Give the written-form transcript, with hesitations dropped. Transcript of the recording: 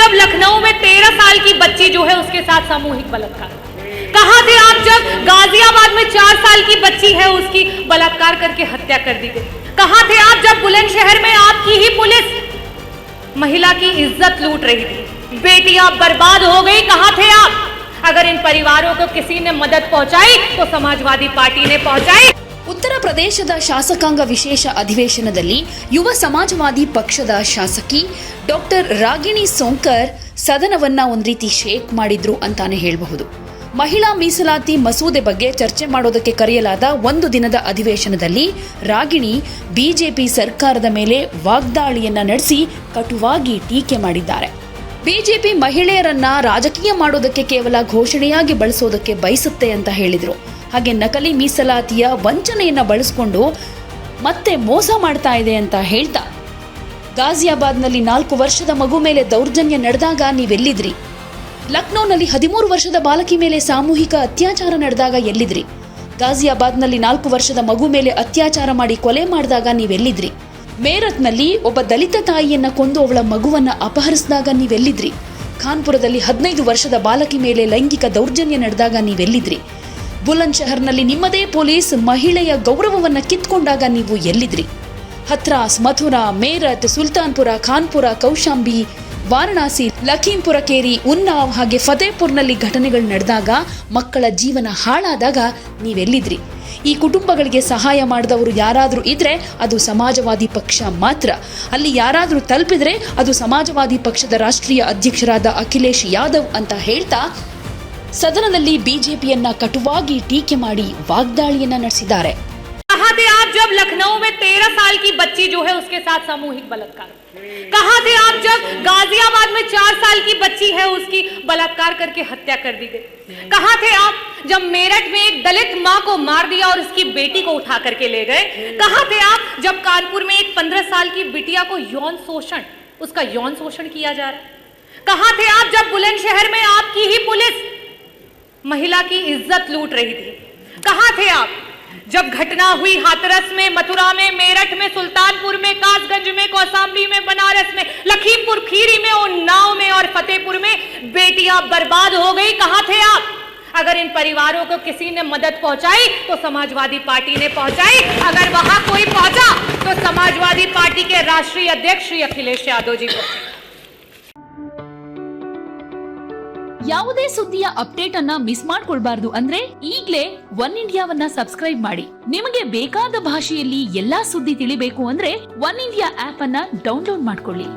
जब लखनऊ में 13 साल की बच्ची जो है उसके साथ सामूहिक बलात्कार? कहां थे आप जब गाजियाबाद में 4 साल की बच्ची है उसकी बलात्कार करके हत्या कर दी गई? कहां थे आप जब बुलंदशहर में आपकी ही पुलिस महिला की इज्जत लूट रही थी, बेटियां बर्बाद हो गई? कहां थे आप? अगर इन परिवारों को किसी ने मदद पहुंचाई तो समाजवादी पार्टी ने पहुंचाई। ಉತ್ತರ ಪ್ರದೇಶದ ಶಾಸಕಾಂಗ ವಿಶೇಷ ಅಧಿವೇಶನದಲ್ಲಿ ಯುವ ಸಮಾಜವಾದಿ ಪಕ್ಷದ ಶಾಸಕಿ ಡಾಕ್ಟರ್ ರಾಗಿಣಿ ಸೋಂಕರ್ ಸದನವನ್ನ ಒಂದ್ ರೀತಿ ಶೇಕ್ ಮಾಡಿದ್ರು ಅಂತಾನೆ ಹೇಳಬಹುದು. ಮಹಿಳಾ ಮೀಸಲಾತಿ ಮಸೂದೆ ಬಗ್ಗೆ ಚರ್ಚೆ ಮಾಡೋದಕ್ಕೆ ಕರೆಯಲಾದ ಒಂದು ದಿನದ ಅಧಿವೇಶನದಲ್ಲಿ ರಾಗಿಣಿ ಬಿಜೆಪಿ ಸರ್ಕಾರದ ಮೇಲೆ ವಾಗ್ದಾಳಿಯನ್ನ ನಡೆಸಿ ಕಟುವಾಗಿ ಟೀಕೆ ಮಾಡಿದ್ದಾರೆ. ಬಿಜೆಪಿ ಮಹಿಳೆಯರನ್ನ ರಾಜಕೀಯ ಮಾಡೋದಕ್ಕೆ ಕೇವಲ ಘೋಷಣೆಯಾಗಿ ಬಳಸೋದಕ್ಕೆ ಬಯಸುತ್ತೆ ಅಂತ ಹೇಳಿದ್ರು. ಹಾಗೆ ನಕಲಿ ಮೀಸಲಾತಿಯ ವಂಚನೆಯನ್ನ ಬಳಸಿಕೊಂಡು ಮತ್ತೆ ಮೋಸ ಮಾಡ್ತಾ ಇದೆ ಅಂತ ಹೇಳ್ತಾ, ಗಾಜಿಯಾಬಾದ್ನಲ್ಲಿ 4 ವರ್ಷದ ಮಗು ಮೇಲೆ ದೌರ್ಜನ್ಯ ನಡೆದಾಗ ನೀವೆಲ್ಲಿದ್ರಿ? ಲಕ್ನೋನಲ್ಲಿ 13 ವರ್ಷದ ಬಾಲಕಿ ಮೇಲೆ ಸಾಮೂಹಿಕ ಅತ್ಯಾಚಾರ ನಡೆದಾಗ ಎಲ್ಲಿದ್ರಿ? ಗಾಜಿಯಾಬಾದ್ನಲ್ಲಿ 4 ವರ್ಷದ ಮಗು ಮೇಲೆ ಅತ್ಯಾಚಾರ ಮಾಡಿ ಕೊಲೆ ಮಾಡಿದಾಗ ನೀವೆಲ್ಲಿದ್ರಿ? ಮೇರತ್ನಲ್ಲಿ ಒಬ್ಬ ದಲಿತ ತಾಯಿಯನ್ನ ಕೊಂದು ಅವಳ ಮಗುವನ್ನ ಅಪಹರಿಸಿದಾಗ ನೀವೆಲ್ಲಿದ್ರಿ? ಖಾನ್ಪುರದಲ್ಲಿ 15 ವರ್ಷದ ಬಾಲಕಿ ಮೇಲೆ ಲೈಂಗಿಕ ದೌರ್ಜನ್ಯ ನಡೆದಾಗ ನೀವೆಲ್ಲಿದ್ರಿ? ಬುಲಂದ್ಶಹರ್ನಲ್ಲಿ ನಿಮ್ಮದೇ ಪೊಲೀಸ್ ಮಹಿಳೆಯ ಗೌರವವನ್ನ ಕಿತ್ಕೊಂಡಾಗ ನೀವು ಎಲ್ಲಿದ್ರಿ? ಹತ್ರಾಸ್, ಮಥುರಾ, ಮೇರತ್, ಸುಲ್ತಾನ್ಪುರ, ಖಾನ್ಪುರ, ಕೌಶಾಂಬಿ, ವಾರಣಾಸಿ, ಲಖೀಂಪುರ ಕೇರಿ, ಉನ್ನಾವ್ ಹಾಗೆ ಫತೇಪುರ್ನಲ್ಲಿ ಘಟನೆಗಳು ನಡೆದಾಗ, ಮಕ್ಕಳ ಜೀವನ ಹಾಳಾದಾಗ ನೀವೆಲ್ಲಿದ್ರಿ? ಈ ಕುಟುಂಬಗಳಿಗೆ ಸಹಾಯ ಮಾಡಿದವರು ಯಾರಾದರೂ ಇದ್ರೆ ಅದು ಸಮಾಜವಾದಿ ಪಕ್ಷ ಮಾತ್ರ. ಅಲ್ಲಿ ಯಾರಾದರೂ ತಲುಪಿದ್ರೆ ಅದು ಸಮಾಜವಾದಿ ಪಕ್ಷದ ರಾಷ್ಟ್ರೀಯ ಅಧ್ಯಕ್ಷರಾದ ಅಖಿಲೇಶ್ ಯಾದವ್ ಅಂತ ಹೇಳ್ತಾ ಸದನದಲ್ಲಿ ಬಿಜೆಪಿಯನ್ನ ಕಟುವಾಗಿ ಟೀಕೆ ಮಾಡಿ ವಾಗ್ದಾಳಿಯನ್ನ ನಡೆಸಿದ್ದಾರೆ. कहां थे आप जब लखनऊ में 13 साल की बच्ची जो है उसके साथ सामूहिक बलात्कार? कहां थे आप जब गाजियाबाद में 4 साल की बच्ची है उसकी बलात्कार करके हत्या कर दी गई? कहां थे आप जब मेरठ में एक दलित मां को मार दिया और उसकी बेटी को उठा करके ले गए? कहां थे आप जब कानपुर में एक 15 साल की बिटिया को उसका यौन शोषण किया जा रहा है? कहां थे आप जब बुलंदशहर में आपकी ही पुलिस महिला की इज्जत लूट रही थी? कहां थे आप जब घटना हुई हाथरस में, मथुरा में, मेरठ में, सुल्तानपुर में, कासगंज में, कौशाम्बी में, बनारस में, लखीमपुर खीरी में, उन्नाव में और फतेहपुर में बेटियां बर्बाद हो गई? कहां थे आप? अगर इन परिवारों को किसी ने मदद पहुंचाई तो समाजवादी पार्टी ने पहुंचाई। अगर वहां कोई पहुंचा तो समाजवादी पार्टी के राष्ट्रीय अध्यक्ष श्री अखिलेश यादव जी को। ಯಾವುದೇ ಸುದ್ದಿಯ ಅಪ್ಡೇಟ್ ಅನ್ನ ಮಿಸ್ ಮಾಡ್ಕೊಳ್ಬಾರ್ದು ಅಂದ್ರೆ ಈಗ್ಲೇ ಒನ್ ಇಂಡಿಯಾವನ್ನ ಸಬ್ಸ್ಕ್ರೈಬ್ ಮಾಡಿ. ನಿಮಗೆ ಬೇಕಾದ ಭಾಷೆಯಲ್ಲಿ ಎಲ್ಲಾ ಸುದ್ದಿ ತಿಳಿಬೇಕು ಅಂದ್ರೆ ಒನ್ ಇಂಡಿಯಾ ಆಪ್ ಅನ್ನ ಡೌನ್ಲೋಡ್ ಮಾಡ್ಕೊಳ್ಳಿ.